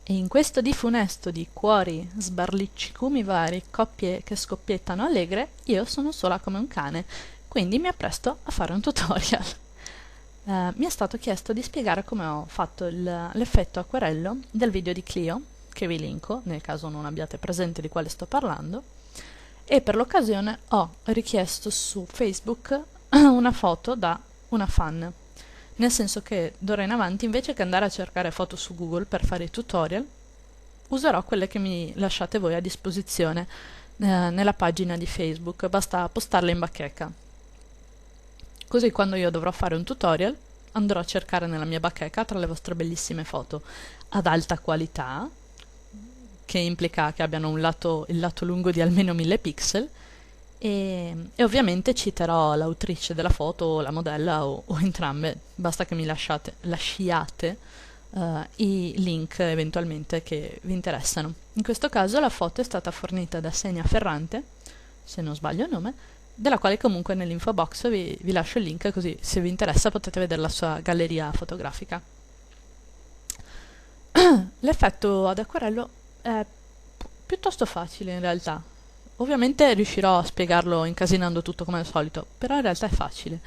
E in questo di funesto di cuori, sbarliccicumi vari, coppie che scoppiettano allegre, io sono sola come un cane, quindi mi appresto a fare un tutorial. Mi è stato chiesto di spiegare come ho fatto l'effetto acquerello del video di Clio, che vi linko nel caso non abbiate presente di quale sto parlando, e per l'occasione ho richiesto su Facebook una foto da una fan, nel senso che d'ora in avanti invece che andare a cercare foto su Google per fare i tutorial, userò quelle che mi lasciate voi a disposizione nella pagina di Facebook, basta postarle in bacheca. Così quando io dovrò fare un tutorial andrò a cercare nella mia bacheca tra le vostre bellissime foto ad alta qualità, che implica che abbiano il lato lungo di almeno 1000 pixel, e ovviamente citerò l'autrice della foto, o la modella o entrambe, basta che mi lasciate i link eventualmente che vi interessano. In questo caso la foto è stata fornita da Senia Ferrante, se non sbaglio il nome, della quale comunque nell'info box vi lascio il link, così se vi interessa potete vedere la sua galleria fotografica. L'effetto ad acquerello è piuttosto facile in realtà. Ovviamente riuscirò a spiegarlo incasinando tutto come al solito, però in realtà è facile.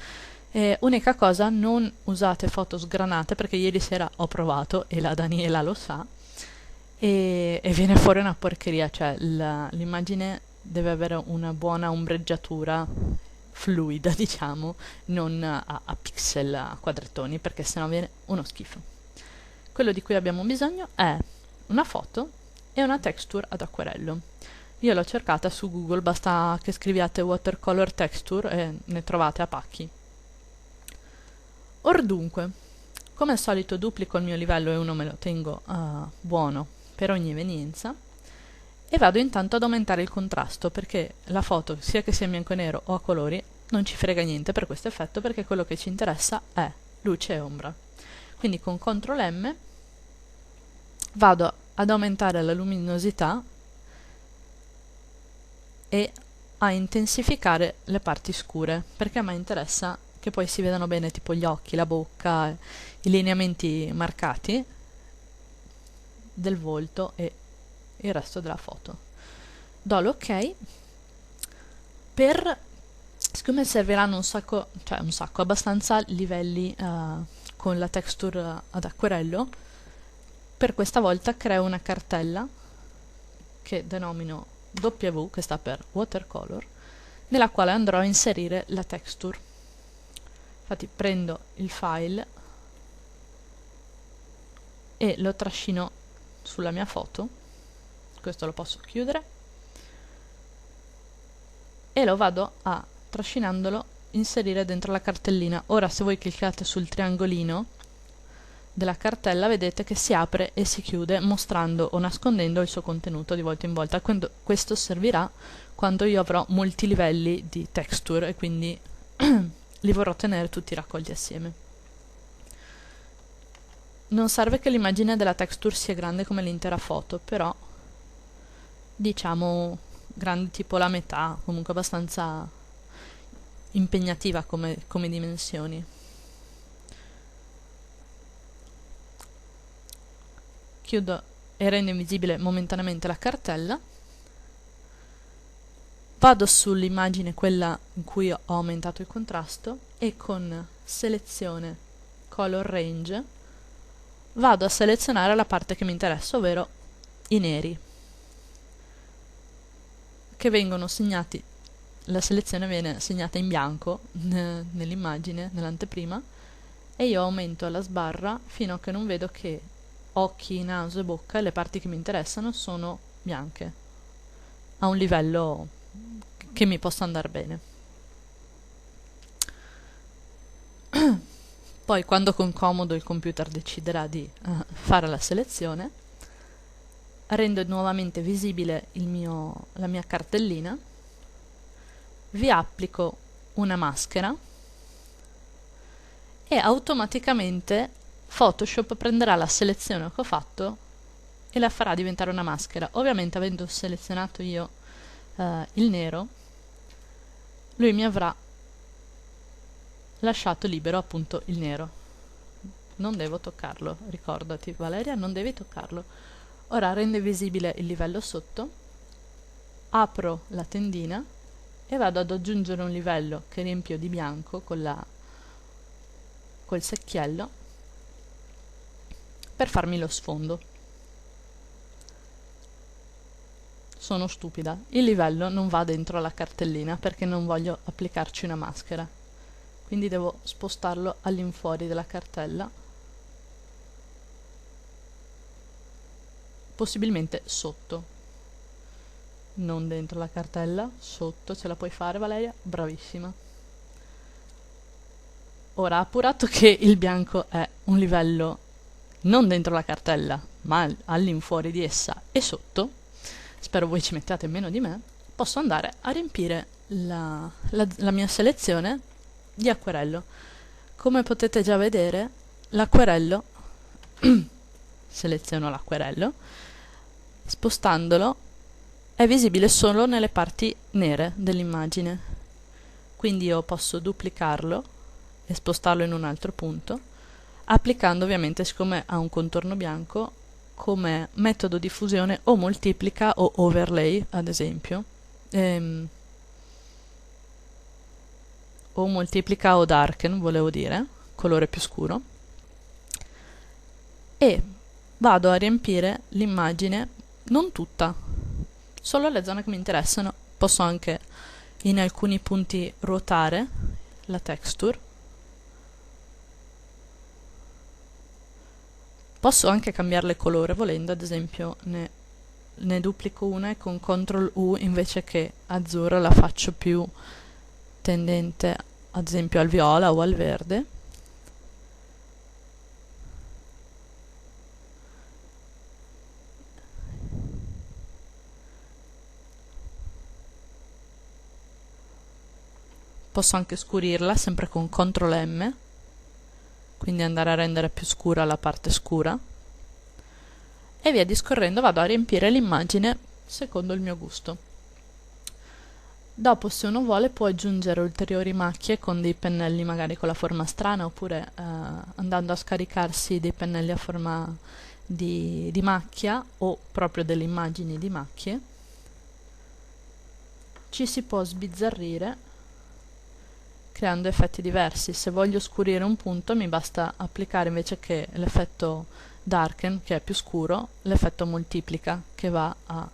Unica cosa, non usate foto sgranate perché ieri sera ho provato e la Daniela lo sa e viene fuori una porcheria, cioè l'immagine deve avere una buona ombreggiatura fluida, diciamo, non a pixel, a quadrettoni, perché sennò viene uno schifo. Quello di cui abbiamo bisogno è una foto e una texture ad acquerello. Io l'ho cercata su Google, basta che scriviate watercolor texture e ne trovate a pacchi. Or dunque, come al solito duplico il mio livello e uno me lo tengo buono per ogni evenienza e vado intanto ad aumentare il contrasto perché la foto, sia che sia in bianco e nero o a colori, non ci frega niente per questo effetto perché quello che ci interessa è luce e ombra. Quindi con CTRL M vado ad aumentare la luminosità e a intensificare le parti scure perché a me interessa che poi si vedano bene tipo gli occhi, la bocca, i lineamenti marcati del volto e il resto della foto. Do l'ok siccome serviranno abbastanza livelli con la texture ad acquerello, per questa volta creo una cartella che denomino W, che sta per watercolor, nella quale andrò a inserire la texture. Infatti prendo il file e lo trascino sulla mia foto, questo lo posso chiudere, e lo vado a, trascinandolo, inserire dentro la cartellina. Ora se voi cliccate sul triangolino della cartella vedete che si apre e si chiude mostrando o nascondendo il suo contenuto di volta in volta. Questo servirà quando io avrò molti livelli di texture e quindi li vorrò tenere tutti raccolti assieme. Non serve che l'immagine della texture sia grande come l'intera foto, però diciamo grande tipo la metà, comunque abbastanza impegnativa come dimensioni. Chiudo e rendo invisibile momentaneamente la cartella. Vado sull'immagine, quella in cui ho aumentato il contrasto, e con selezione color range vado a selezionare la parte che mi interessa, ovvero i neri, che vengono segnati. La selezione viene segnata in bianco nell'immagine, nell'anteprima, e io aumento la sbarra fino a che non vedo che occhi, naso e bocca e le parti che mi interessano sono bianche, a un livello che mi possa andare bene. Poi quando con comodo il computer deciderà di fare la selezione, rendo nuovamente visibile la mia cartellina, vi applico una maschera e automaticamente Photoshop prenderà la selezione che ho fatto e la farà diventare una maschera. Ovviamente avendo selezionato io il nero, lui mi avrà lasciato libero appunto il nero. Non devo toccarlo, ricordati Valeria, non devi toccarlo. Ora rende visibile il livello sotto, apro la tendina e vado ad aggiungere un livello che riempio di bianco col secchiello per farmi lo sfondo. Sono stupida, il livello non va dentro la cartellina perché non voglio applicarci una maschera, quindi devo spostarlo all'infuori della cartella, possibilmente sotto, non dentro la cartella, sotto. Ce la puoi fare, Valeria? Bravissima. Ora, appurato che il bianco è un livello non dentro la cartella, ma all'infuori di essa e sotto, spero voi ci mettiate meno di me, posso andare a riempire la mia selezione di acquerello. Come potete già vedere, l'acquerello, seleziono l'acquerello, spostandolo è visibile solo nelle parti nere dell'immagine, quindi io posso duplicarlo e spostarlo in un altro punto, applicando ovviamente, siccome ha un contorno bianco, come metodo di fusione o moltiplica o overlay, ad esempio, o moltiplica o darken, volevo dire, colore più scuro, e vado a riempire l'immagine, non tutta, solo le zone che mi interessano. Posso anche in alcuni punti ruotare la texture, posso anche cambiarle colore volendo, ad esempio ne duplico una e con CTRL U invece che azzurra la faccio più tendente ad esempio al viola o al verde. Posso anche scurirla sempre con CTRL M, quindi andare a rendere più scura la parte scura, e via discorrendo vado a riempire l'immagine secondo il mio gusto. Dopo, se uno vuole, può aggiungere ulteriori macchie con dei pennelli magari con la forma strana, oppure andando a scaricarsi dei pennelli a forma di macchia o proprio delle immagini di macchie. Ci si può sbizzarrire creando effetti diversi. Se voglio scurire un punto mi basta applicare, invece che l'effetto darken, che è più scuro, l'effetto moltiplica, che va a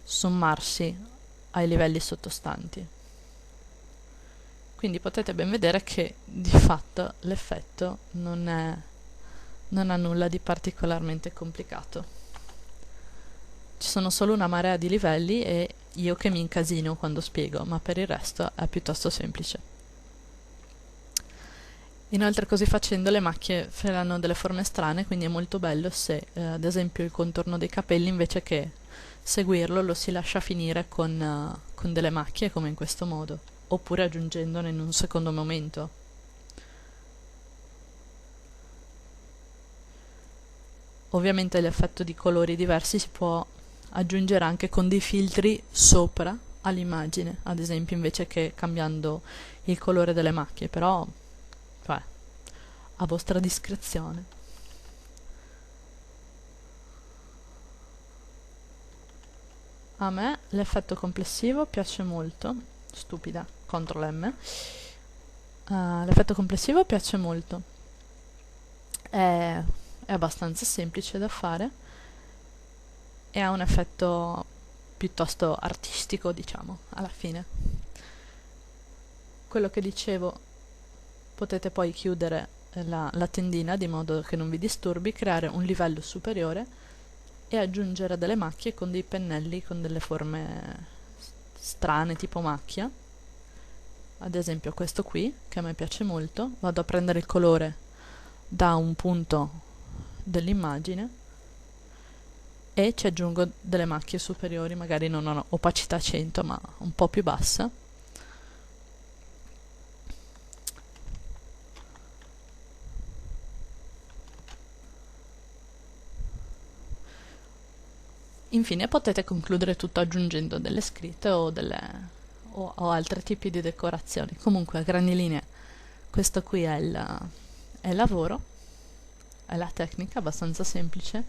sommarsi ai livelli sottostanti. Quindi potete ben vedere che di fatto l'effetto non ha nulla di particolarmente complicato. Ci sono solo una marea di livelli e io che mi incasino quando spiego, ma per il resto è piuttosto semplice. Inoltre, così facendo, le macchie faranno delle forme strane, quindi è molto bello se ad esempio il contorno dei capelli, invece che seguirlo, lo si lascia finire con delle macchie, come in questo modo, oppure aggiungendone in un secondo momento. Ovviamente l'effetto di colori diversi si può aggiungere anche con dei filtri sopra all'immagine, ad esempio, invece che cambiando il colore delle macchie, però cioè, a vostra discrezione. A me l'effetto complessivo piace molto, stupida, CTRL M. L'effetto complessivo piace molto, è abbastanza semplice da fare e ha un effetto piuttosto artistico, diciamo, alla fine. Quello che dicevo, potete poi chiudere la tendina di modo che non vi disturbi, creare un livello superiore e aggiungere delle macchie con dei pennelli con delle forme strane, tipo macchia. Ad esempio questo qui, che a me piace molto. Vado a prendere il colore da un punto dell'immagine e ci aggiungo delle macchie superiori, magari non ho opacità 100 ma un po' più bassa. Infine potete concludere tutto aggiungendo delle scritte o altri tipi di decorazioni. Comunque, a grandi linee, questo qui è il lavoro, è la tecnica, abbastanza semplice.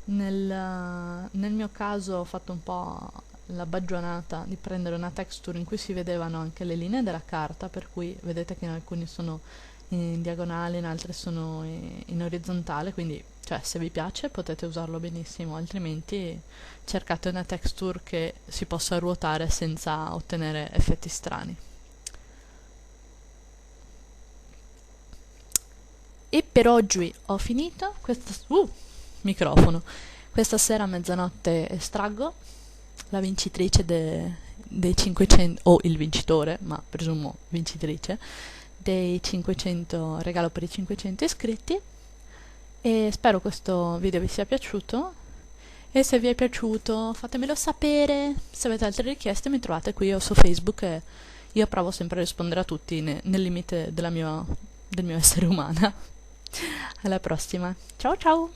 Nel mio caso ho fatto un po' la baggianata di prendere una texture in cui si vedevano anche le linee della carta, per cui vedete che in alcuni sono in diagonale, in altri sono in orizzontale, quindi cioè se vi piace potete usarlo benissimo, altrimenti cercate una texture che si possa ruotare senza ottenere effetti strani. E per oggi ho finito. Microfono. Questa sera a mezzanotte estraggo la vincitrice dei 500, o il vincitore, ma presumo vincitrice, dei 500, regalo per i 500 iscritti. E spero questo video vi sia piaciuto. E se vi è piaciuto fatemelo sapere. Se avete altre richieste mi trovate qui o su Facebook e io provo sempre a rispondere a tutti nel limite del mio essere umana. Alla prossima. Ciao ciao!